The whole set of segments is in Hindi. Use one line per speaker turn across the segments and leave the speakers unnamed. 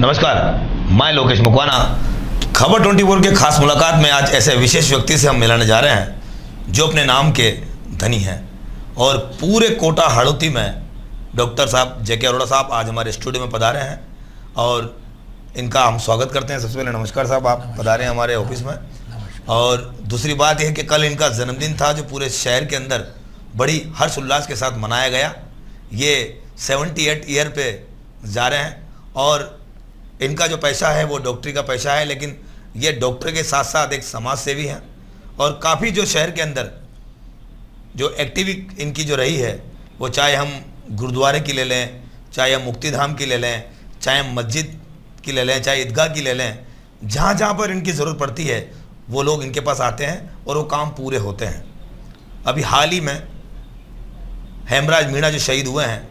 नमस्कार, मैं लोकेश मकवाना। खबर 24 के खास मुलाकात में आज ऐसे विशेष व्यक्ति से हम मिलाने जा रहे हैं जो अपने नाम के धनी हैं और पूरे कोटा हाड़ौती में डॉक्टर साहब जेके अरोड़ा साहब आज हमारे स्टूडियो में पधारे हैं और इनका हम स्वागत करते हैं। सबसे पहले नमस्कार साहब, आप पधारे हैं हमारे ऑफिस में। और दूसरी बात यह कि कल इनका जन्मदिन था जो पूरे शहर के अंदर बड़ी हर्ष उल्लास के साथ मनाया गया। ये 78 ईयर पे जा रहे हैं और इनका जो पेशा है वो डॉक्टरी का पेशा है, लेकिन ये डॉक्टर के साथ साथ एक समाज सेवी हैं और काफ़ी जो शहर के अंदर जो एक्टिविटी इनकी जो रही है वो चाहे हम गुरुद्वारे की ले लें, चाहे हम मुक्तिधाम की ले लें, चाहे हम मस्जिद की ले लें, चाहे ईदगाह की ले लें, जहाँ जहाँ पर इनकी ज़रूरत पड़ती है वो लोग इनके पास आते हैं और वो काम पूरे होते हैं। अभी हाल ही में हेमराज मीणा जो शहीद हुए हैं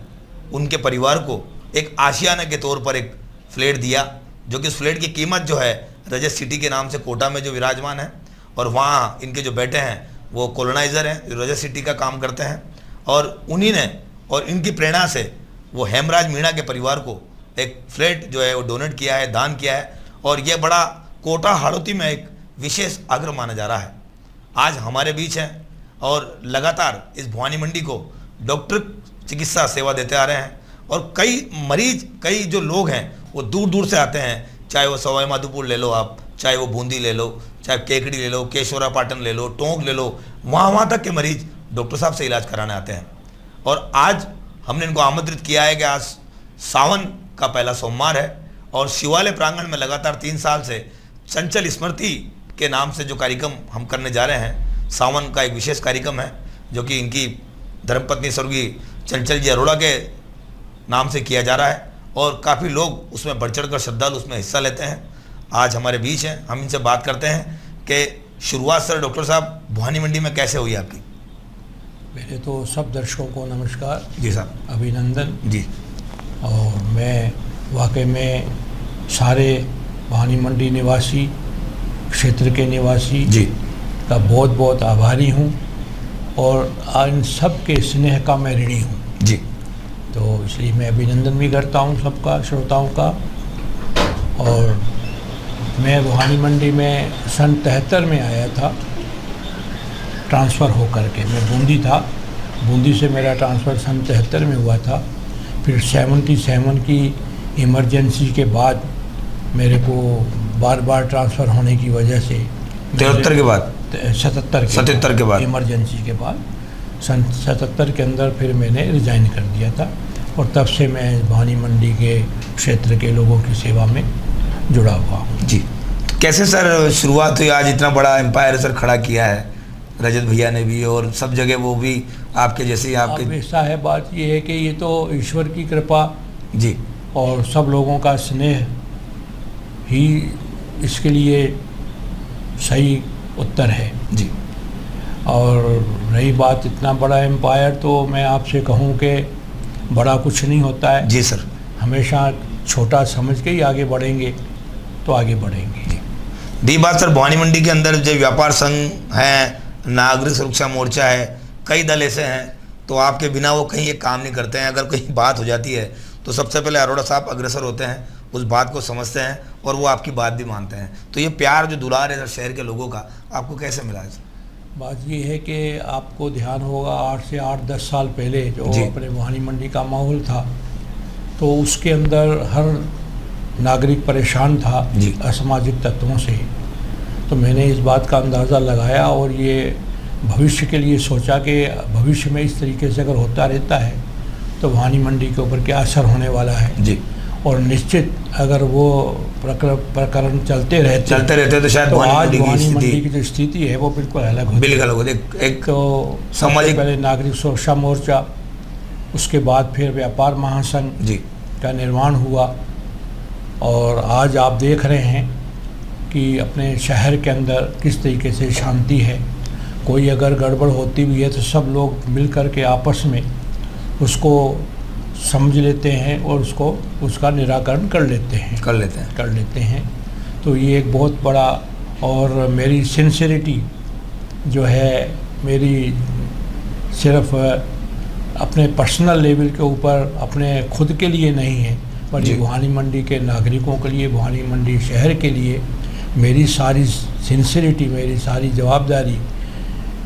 उनके परिवार को एक आशियाना के तौर पर एक फ्लैट दिया, जो कि उस फ्लैट की कीमत जो है रजत सिटी के नाम से कोटा में जो विराजमान है और वहाँ इनके जो बेटे हैं वो कॉलोनाइज़र हैं जो रजत सिटी का काम करते हैं और उन्हीं ने और इनकी प्रेरणा से वो हेमराज मीणा के परिवार को एक फ्लैट जो है वो डोनेट किया है, दान किया है और ये बड़ा कोटा हाड़ौती में एक विशेष आग्रह माना जा रहा है। आज हमारे बीच हैं और लगातार इस भवानी मंडी को डॉक्टर चिकित्सा सेवा देते आ रहे हैं और कई मरीज, कई जो लोग हैं वो दूर दूर से आते हैं, चाहे वो सवाई माधोपुर ले लो आप, चाहे वो बूंदी ले लो, चाहे केकड़ी ले लो, केशोरा पाटन ले लो, टोंक ले लो, वहाँ तक के मरीज डॉक्टर साहब से इलाज कराने आते हैं। और आज हमने इनको आमंत्रित किया है कि आज सावन का पहला सोमवार है और शिवालय प्रांगण में लगातार 3 साल से चंचल स्मृति के नाम से जो कार्यक्रम हम करने जा रहे हैं, सावन का एक विशेष कार्यक्रम है जो कि इनकी धर्मपत्नी स्वर्गीय चंचल जी अरोड़ा के नाम से किया जा रहा है और काफ़ी लोग उसमें बढ़ चढ़ कर श्रद्धालु उसमें हिस्सा लेते हैं। आज हमारे बीच हैं, हम इनसे बात करते हैं कि शुरुआत सर डॉक्टर साहब भवानी मंडी में कैसे हुई आपकी?
पहले तो सब दर्शकों को नमस्कार
जी साहब,
अभिनंदन
जी।
और मैं वाकई में सारे भवानी मंडी निवासी, क्षेत्र के निवासी
जी
का बहुत बहुत आभारी हूँ और इन सब के स्नेह का मैं ऋणी हूँ
जी।
तो इसलिए मैं अभिनंदन भी करता हूँ सबका, श्रोताओं का। और मैं भवानी मंडी में सन 73 में आया था ट्रांसफ़र हो करके। मैं बूंदी था, बूंदी से मेरा ट्रांसफ़र सन 73 में हुआ था। फिर 77 की इमरजेंसी के बाद मेरे को बार बार ट्रांसफ़र होने की वजह से
73 के बाद
77
के बाद
इमरजेंसी के बाद सन 77 के अंदर फिर मैंने रिज़ाइन कर दिया था और तब से मैं भवानी मंडी के क्षेत्र के लोगों की सेवा में जुड़ा हुआ हूँ।
जी। कैसे सर शुरुआत हुई? आज इतना बड़ा एम्पायर सर खड़ा किया है रजत भैया ने भी और सब जगह वो भी आपके जैसे आपके।
अब ऐसा है, बात ये है कि ये तो ईश्वर की कृपा
जी
और सब लोगों का स्नेह ही इसके लिए सही उत्तर है
जी।
और रही बात इतना बड़ा एम्पायर, तो मैं आपसे कहूँ कि बड़ा कुछ नहीं होता है
जी सर।
हमेशा छोटा समझ के ही आगे बढ़ेंगे तो आगे बढ़ेंगे।
दी बात सर, भवानी मंडी के अंदर जो व्यापार संघ हैं, नागरिक सुरक्षा मोर्चा है, कई दल ऐसे हैं तो आपके बिना वो कहीं ये काम नहीं करते हैं। अगर कोई बात हो जाती है तो सबसे पहले अरोड़ा साहब अग्रसर होते हैं, उस बात को समझते हैं और वो आपकी बात भी मानते हैं। तो ये प्यार जो दुलार है सर शहर के लोगों का आपको कैसे मिला है सर?
बात ये है कि आपको ध्यान होगा 8 से 8-10 साल पहले जो अपने भवानी मंडी का माहौल था तो उसके अंदर हर नागरिक परेशान था असामाजिक तत्वों से। तो मैंने इस बात का अंदाज़ा लगाया और ये भविष्य के लिए सोचा कि भविष्य में इस तरीके से अगर होता रहता है तो भवानी मंडी के ऊपर क्या असर होने वाला है जी। और निश्चित अगर वो प्रकरण चलते रहते तो शायद आज भवानी मंडी की जो स्थिति है वो बिल्कुल अलग होती। एक तो सामाजिक पहले नागरिक सुरक्षा मोर्चा, उसके बाद फिर व्यापार महासंघ जी का निर्माण हुआ और आज आप देख रहे हैं कि अपने शहर के अंदर किस तरीके से शांति है। कोई अगर गड़बड़ होती भी है तो सब लोग मिल कर के आपस में उसको समझ लेते हैं और उसका निराकरण कर लेते हैं। तो ये एक बहुत बड़ा, और मेरी सिंसियरिटी जो है मेरी सिर्फ अपने पर्सनल लेवल के ऊपर अपने खुद के लिए नहीं है पर
जी।
ये भवानी मंडी के नागरिकों के लिए, भवानी मंडी शहर के लिए मेरी सारी सिंसियरिटी, मेरी सारी जवाबदारी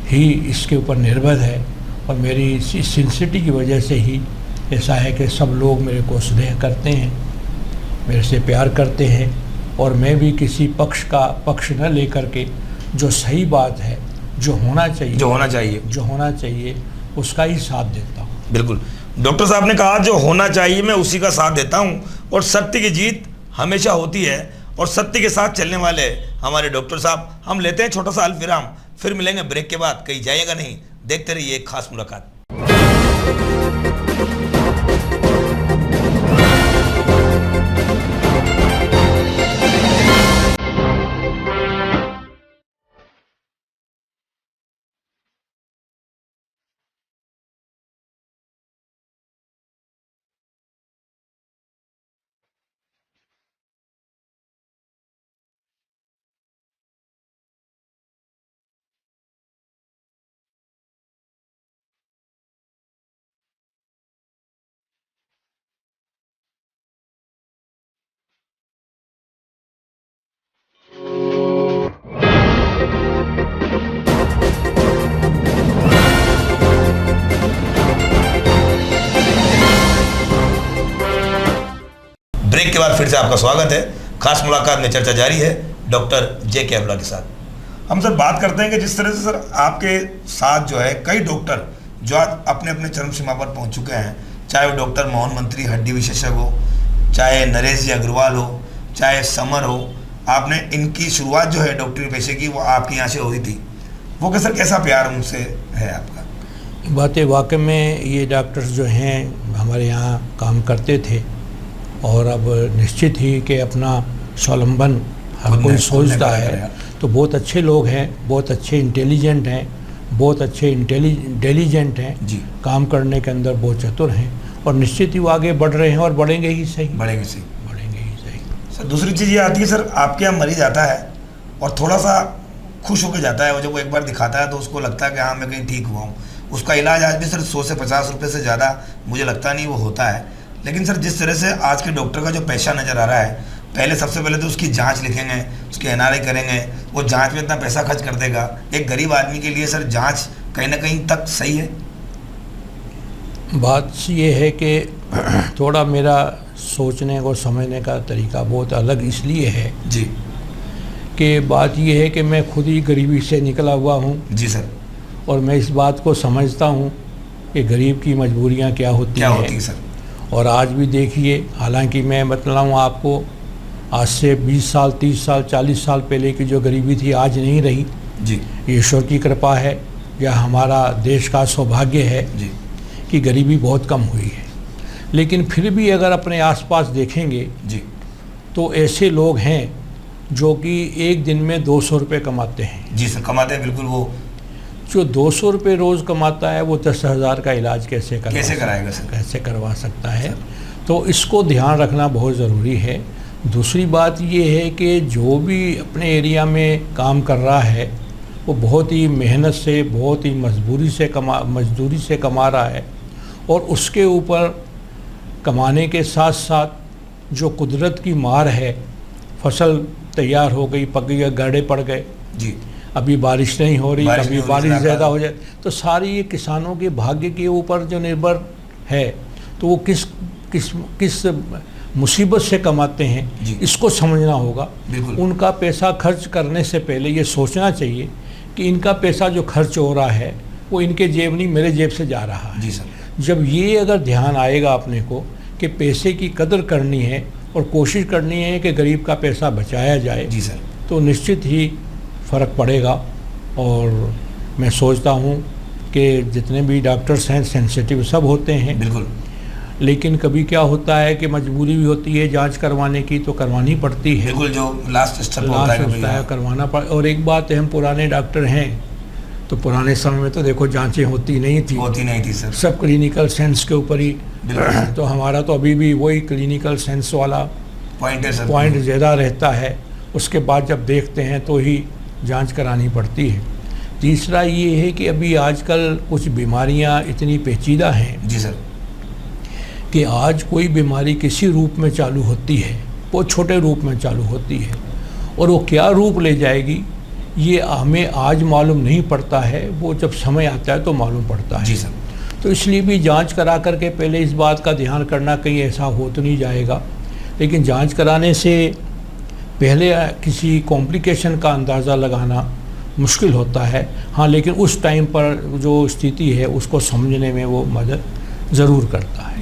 ही इसके ऊपर निर्भर है। और मेरी इसी सिंसियरिटी की वजह से ही ऐसा है कि सब लोग मेरे को स्नेह करते हैं, मेरे से प्यार करते हैं, और मैं भी किसी पक्ष का पक्ष न लेकर के जो सही बात है, जो होना चाहिए उसका ही साथ देता हूँ।
बिल्कुल, डॉक्टर साहब ने कहा जो होना चाहिए मैं उसी का साथ देता हूँ, और सत्य की जीत हमेशा होती है, और सत्य के साथ चलने वाले हमारे डॉक्टर साहब। हम लेते हैं छोटा सा अल्पविराम, फिर मिलेंगे ब्रेक के बाद, कहीं जाइएगा नहीं, देखते रहिए एक खास मुलाकात। ब्रेक के बाद फिर से आपका स्वागत है। खास मुलाकात में चर्चा जारी है डॉक्टर जे.के. अरोड़ा के साथ। हम सर बात करते हैं कि जिस तरह से सर आपके साथ जो है कई डॉक्टर जो आज अपने अपने चरम सीमा पर पहुंच चुके हैं, चाहे वो डॉक्टर मोहन मंत्री हड्डी विशेषज्ञ हो, चाहे नरेश जी अग्रवाल हो, चाहे समर हो, आपने इनकी शुरुआत जो है डॉक्टरी पेशे की वो आपके यहाँ से हुई थी। वो कैसा कैसा प्यार उनसे है आपका?
बातें वाकई में ये डॉक्टर्स जो हैं हमारे यहाँ काम करते थे, और अब निश्चित ही कि अपना स्वावलंबन हर कोई सोचता है, तो बहुत अच्छे लोग हैं, बहुत अच्छे इंटेलिजेंट हैं, बहुत अच्छे इंटेलिजेंट हैं
जी।
काम करने के अंदर बहुत चतुर हैं, और निश्चित ही वो आगे बढ़ रहे हैं और बढ़ेंगे ही सही।
सर दूसरी चीज़ ये आती है सर, आपके यहाँ मरीज आता है और थोड़ा सा खुश होकर जाता है, वो जब वो एक बार दिखाता है तो उसको लगता है कि हाँ मैं कहीं ठीक हुआ हूँ। उसका इलाज आज भी सर 100 से 50 रुपये से ज़्यादा मुझे लगता नहीं वो होता है। लेकिन सर जिस तरह से आज के डॉक्टर का जो पैसा नज़र आ रहा है, पहले सबसे पहले तो उसकी जांच लिखेंगे, उसकी एनआरआई करेंगे, वो जांच में इतना पैसा खर्च कर देगा। एक गरीब आदमी के लिए सर जांच कहीं ना कहीं तक सही है?
बात ये है कि थोड़ा मेरा सोचने और समझने का तरीका बहुत अलग इसलिए है
जी
कि बात ये है कि मैं खुद ही गरीबी से निकला हुआ हूँ।
जी सर।
और मैं इस बात को समझता हूँ कि गरीब की मजबूरियाँ क्या होती हैं
सर।
और आज भी देखिए, हालांकि मैं बतलाऊँ आपको, आज से 20 साल 30 साल 40 साल पहले की जो गरीबी थी आज नहीं रही
जी।
ईश्वर की कृपा है या हमारा देश का सौभाग्य है
जी
कि गरीबी बहुत कम हुई है। लेकिन फिर भी अगर अपने आसपास देखेंगे
जी
तो ऐसे लोग हैं जो कि एक दिन में 200 रुपये कमाते हैं।
जी सर, कमाते हैं बिल्कुल। वो
जो 200 रुपये रोज़ कमाता है वो 10,000 का इलाज कैसे
कराएगा सर?
कैसे करवा सकता है? तो इसको ध्यान रखना बहुत ज़रूरी है। दूसरी बात ये है कि जो भी अपने एरिया में काम कर रहा है वो बहुत ही मेहनत से, बहुत ही मजदूरी से कमा रहा है, और उसके ऊपर कमाने के साथ साथ जो कुदरत की मार है, फसल तैयार हो गई, पक गई, गाड़े पड़ गए
जी,
अभी बारिश नहीं हो रही, कभी बारिश
ज़्यादा
ज़्यादा हो जाए, तो सारी ये किसानों के भाग्य के ऊपर जो निर्भर है, तो वो किस मुसीबत से कमाते हैं इसको समझना होगा। उनका पैसा खर्च करने से पहले ये सोचना चाहिए कि इनका पैसा जो खर्च हो रहा है वो इनके जेब नहीं, मेरे जेब से जा रहा है।
जी सर।
जब ये अगर ध्यान आएगा अपने को कि पैसे की कदर करनी है और कोशिश करनी है कि गरीब का पैसा बचाया जाए,
जी सर,
तो निश्चित ही फ़र्क पड़ेगा। और मैं सोचता हूँ कि जितने भी डॉक्टर्स हैं सेंसिटिव सब होते हैं,
बिल्कुल,
लेकिन कभी क्या होता है कि मजबूरी भी होती है जांच करवाने की, तो करवानी पड़ती है।
बिल्कुल, जो लास्ट स्टेप होता है
करवाना पड़। और एक बात है, हम पुराने डॉक्टर हैं तो पुराने समय में तो देखो जांचें होती नहीं थी
सर,
सब क्लिनिकल सेंस के ऊपर ही। तो हमारा तो अभी भी वही क्लिनिकल सेंस वाला पॉइंट ज़्यादा रहता है। उसके बाद जब देखते हैं तो ही जांच करानी पड़ती है। तीसरा ये है कि अभी आजकल कुछ बीमारियां इतनी पेचीदा हैं
जी सर
कि आज कोई बीमारी किसी रूप में चालू होती है, वो छोटे रूप में चालू होती है, और वो क्या रूप ले जाएगी ये हमें आज मालूम नहीं पड़ता है, वो जब समय आता है तो मालूम पड़ता है।
जी सर।
तो इसलिए भी जांच करा करके पहले इस बात का ध्यान करना, कहीं ऐसा हो तो नहीं जाएगा। लेकिन जांच कराने से पहले किसी कॉम्प्लिकेशन का अंदाज़ा लगाना मुश्किल होता है। हाँ, लेकिन उस टाइम पर जो स्थिति है उसको समझने में वो मदद ज़रूर करता है।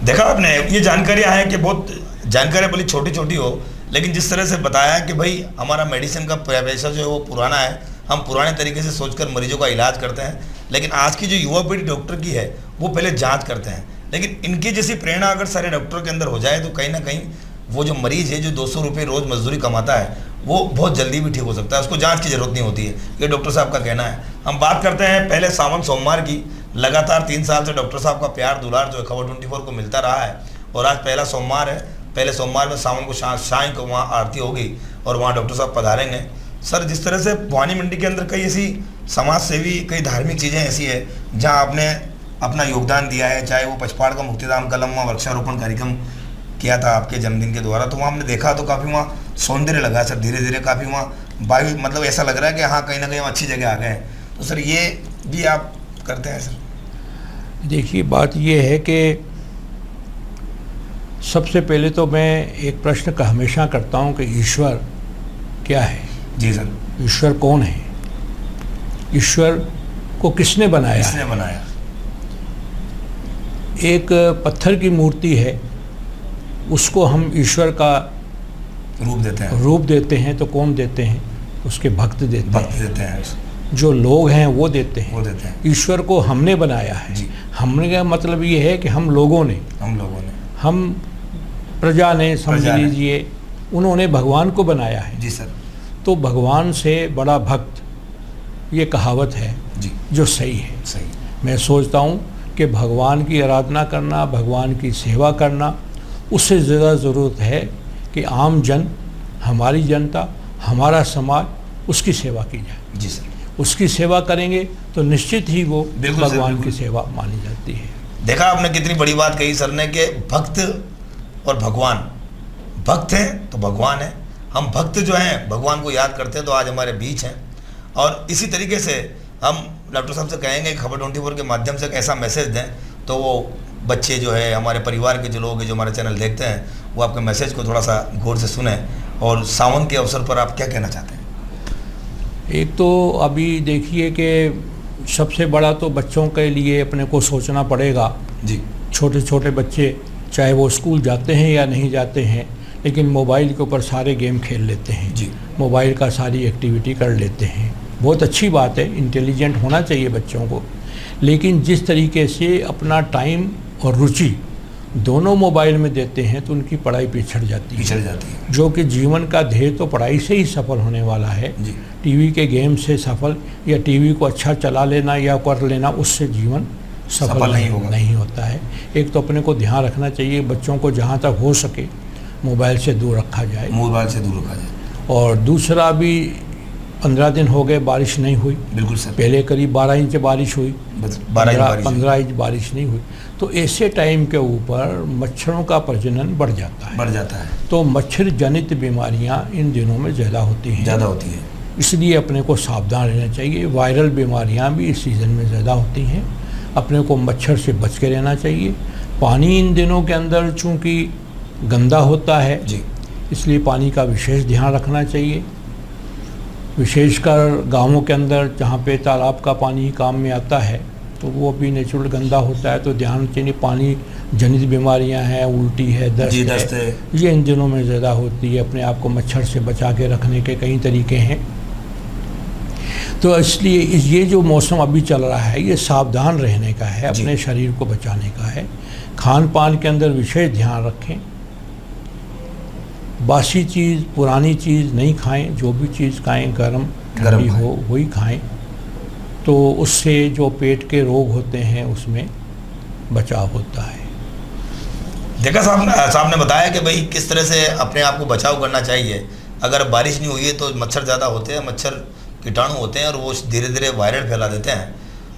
देखा आपने, ये जानकारियाँ हैं कि बहुत जानकारियाँ भले छोटी छोटी हो, लेकिन जिस तरह से बताया कि भाई हमारा मेडिसिन का पेशा जो है वो पुराना है, हम पुराने तरीके से सोचकर मरीजों का इलाज करते हैं। लेकिन आज की जो युवा पीढ़ी डॉक्टर की है वो पहले जांच करते हैं। लेकिन इनकी जैसी प्रेरणा अगर सारे डॉक्टर के अंदर हो जाए तो कहीं ना कहीं वो जो मरीज़ है जो 200 रुपये रोज़ मजदूरी कमाता है वो बहुत जल्दी भी ठीक हो सकता है, उसको जांच की ज़रूरत नहीं होती है। ये डॉक्टर साहब का कहना है। हम बात करते हैं पहले सावन सोमवार की। लगातार 3 साल से डॉक्टर साहब का प्यार दुलार जो है खबर 24 को मिलता रहा है, और आज पहला सोमवार है। पहले सोमवार में सावन को शाम को वहाँ आरती होगी और वहाँ डॉक्टर साहब पधारेंगे। सर, जिस तरह से भवानी मंडी के अंदर कई ऐसी समाज सेवी, कई धार्मिक चीज़ें ऐसी है जहाँ आपने अपना योगदान दिया है, चाहे वो पचपाड़ का मुक्तिधाम कलम में वृक्षारोपण कार्यक्रम किया था आपके जन्मदिन के द्वारा, तो वहाँ हमने देखा तो काफ़ी वहाँ सौंदर्य लगा सर। धीरे धीरे काफ़ी वहाँ वायु, मतलब ऐसा लग रहा है कि हाँ कहीं ना कहीं हम अच्छी जगह आ गए हैं। तो सर ये भी आप करते हैं सर?
देखिए, बात ये है कि सबसे पहले तो मैं एक प्रश्न का हमेशा करता हूँ कि ईश्वर क्या है।
जी सर।
ईश्वर कौन है? ईश्वर को किसने बनाया?
किसने बनाया?
एक पत्थर की मूर्ति है, उसको हम ईश्वर का रूप देते हैं तो कौन देते हैं? उसके भक्त देते हैं। जो लोग हैं वो देते हैं। ईश्वर को हमने बनाया है। हमने का मतलब ये है कि हम लोगों ने हम प्रजा ने, समझ लीजिए, उन्होंने भगवान को बनाया है।
जी सर।
तो भगवान से बड़ा भक्त, ये कहावत है
जी,
जो सही है।
सही।
मैं सोचता हूँ कि भगवान की आराधना करना, भगवान की सेवा करना, उससे ज़्यादा ज़रूरत है कि आम जन, हमारी जनता, हमारा समाज उसकी सेवा की जाए।
जी सर।
उसकी सेवा करेंगे तो निश्चित ही वो भगवान की
सर,
सेवा मानी जाती है।
देखा आपने कितनी बड़ी बात कही सर ने कि भक्त और भगवान, भक्त हैं तो भगवान है। हम भक्त जो हैं भगवान को याद करते हैं तो आज हमारे बीच हैं। और इसी तरीके से हम डॉक्टर साहब से कहेंगे खबर 24 के माध्यम से एक ऐसा मैसेज दें तो वो बच्चे जो है, हमारे परिवार के जो लोग हैं जो हमारे चैनल देखते हैं, वो आपके मैसेज को थोड़ा सा गौर से सुने। और सावन के अवसर पर आप क्या कहना चाहते हैं?
एक तो अभी देखिए कि सबसे बड़ा तो बच्चों के लिए अपने को सोचना पड़ेगा।
जी।
छोटे छोटे बच्चे, चाहे वो स्कूल जाते हैं या नहीं जाते हैं, लेकिन मोबाइल के ऊपर सारे गेम खेल लेते हैं।
जी।
मोबाइल का सारी एक्टिविटी कर लेते हैं। बहुत अच्छी बात है, इंटेलिजेंट होना चाहिए बच्चों को, लेकिन जिस तरीके से अपना टाइम और रुचि दोनों मोबाइल में देते हैं तो उनकी पढ़ाई पिछड़ जाती है। जो कि जीवन का ध्येय तो पढ़ाई से ही सफल होने वाला है। टीवी के गेम से सफल, या टीवी को अच्छा चला लेना या कर लेना, उससे जीवन सफल नहीं होता है। एक तो अपने को ध्यान रखना चाहिए, बच्चों को जहाँ तक हो सके मोबाइल से दूर रखा जाए। और दूसरा भी 15 दिन हो गए बारिश नहीं हुई।
बिल्कुल सर।
पहले करीब 12 इंच बारिश हुई, 15 इंच बारिश नहीं हुई। तो ऐसे टाइम के ऊपर मच्छरों का प्रजनन बढ़ जाता है। तो मच्छर जनित बीमारियां इन दिनों में ज़्यादा होती हैं। इसलिए अपने को सावधान रहना चाहिए। वायरल बीमारियां भी इस सीज़न में ज़्यादा होती हैं। अपने को मच्छर से बच के रहना चाहिए। पानी इन दिनों के अंदर चूँकि गंदा होता है
जी,
इसलिए पानी का विशेष ध्यान रखना चाहिए। विशेषकर गांवों के अंदर जहाँ पे तालाब का पानी काम में आता है तो वो भी नेचुरल गंदा होता है। तो ध्यान चाहिए, पानी जनित बीमारियां हैं, उल्टी है, दस्त है, ये इन दिनों में ज़्यादा होती है। अपने आप को मच्छर से बचा के रखने के कई तरीके हैं। तो इसलिए ये जो मौसम अभी चल रहा है ये सावधान रहने का है, अपने शरीर को बचाने का है। खान पान के अंदर विशेष ध्यान रखें। बासी चीज़, पुरानी चीज़ नहीं खाएं। जो भी चीज़ खाएं गर्म ठंडी हो वही खाएं, तो उससे जो पेट के रोग होते हैं उसमें बचाव होता है।
देखा साहब ने बताया कि भाई किस तरह से अपने आप को बचाव करना चाहिए। अगर बारिश नहीं हुई है तो मच्छर ज़्यादा होते हैं, मच्छर कीटाणु होते हैं और वो धीरे धीरे वायरल फैला देते हैं।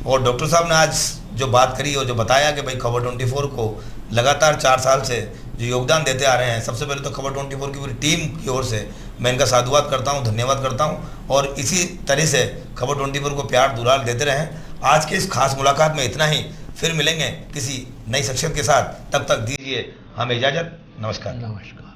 और डॉक्टर साहब ने आज जो बात करी और जो बताया कि भाई खबर 24 को लगातार 4 साल से जो योगदान देते आ रहे हैं। सबसे पहले तो खबर 24 की पूरी टीम की ओर से मैं इनका साधुवाद करता हूं, धन्यवाद करता हूं, और इसी तरह से खबर 24 को प्यार दुलार देते रहें। आज के इस खास मुलाकात में इतना ही, फिर मिलेंगे किसी नई शख्सियत के साथ, तब तक दीजिए हमें इजाज़त। नमस्कार।
नमस्कार।